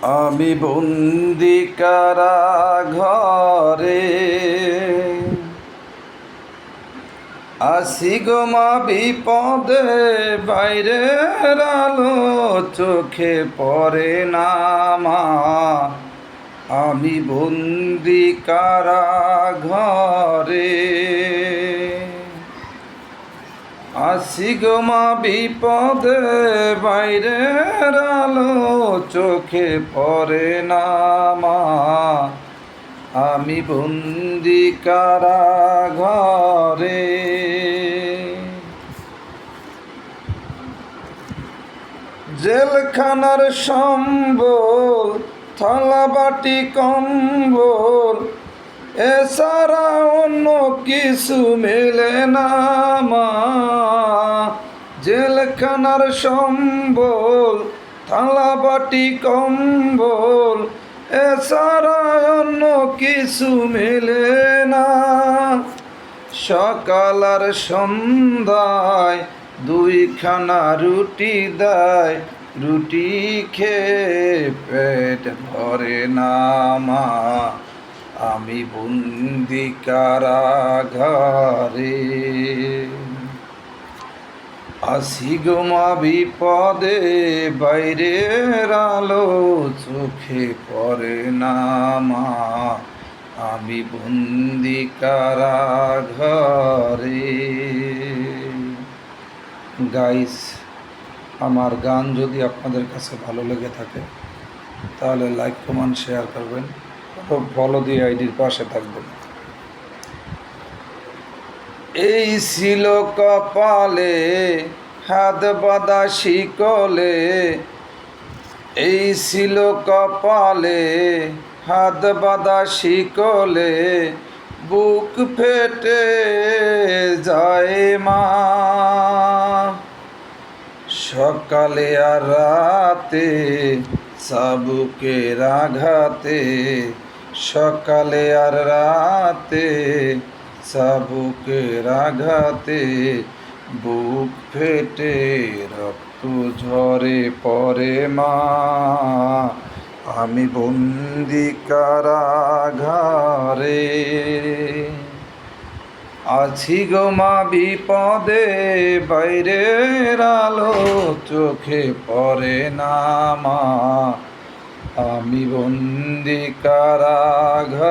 আমি বন্দি কারাঘরে আসি গো মা বিপদে, বাইরের আলো চোখে পড়ে না মা। আমি বন্দি কারাঘরে আসি গো মা বিপদে, বাইরের আলো চোখে পড়ে না মা। আমি বন্দি কারাঘরে। জেলখানার সম্বল, থালাবাটি কম্বল, এছাড়া অন্য কিছু মেলে না মা। জেলখানার সম্বল, থালাবাটি কম্বল, এছাড়া অন্য কিছু মেলে না। সকাল আর সন্ধ্যায় দুইখানা রুটি দেয়, রুটি খেয়ে পেট ভরে না মা। আমি বন্দি কারাঘরে আসি গো মা বিপদে, বাইরের আলো চোখে পড়ে না মা। আমি বন্দি কারাঘরে। গাইস, আমার গান যদি আপনাদের কাছে ভালো লেগে থাকে তাহলে লাইক কমেন্ট শেয়ার করবেন, ফলো দিয়ে আইডির পাশে থাকবেন। এই ছিল কপালে হাত বাঁধা শিকলে, এই ছিল কপালে হাত বাঁধা শিকলে, বুক ফেটে যায় মা। সকালে আর রাতে চাবুকের আঘাতে, সকালে আর রাতে চাবুকের আঘাতে, বুক ফেটে রক্ত ঝরে পড়ে মা। আমি বন্দি কারাঘরে আছি গো মা বিপদে, বাইরের আলো চোখে পড়ে না মা। আমি বন্দি কারাঘরে।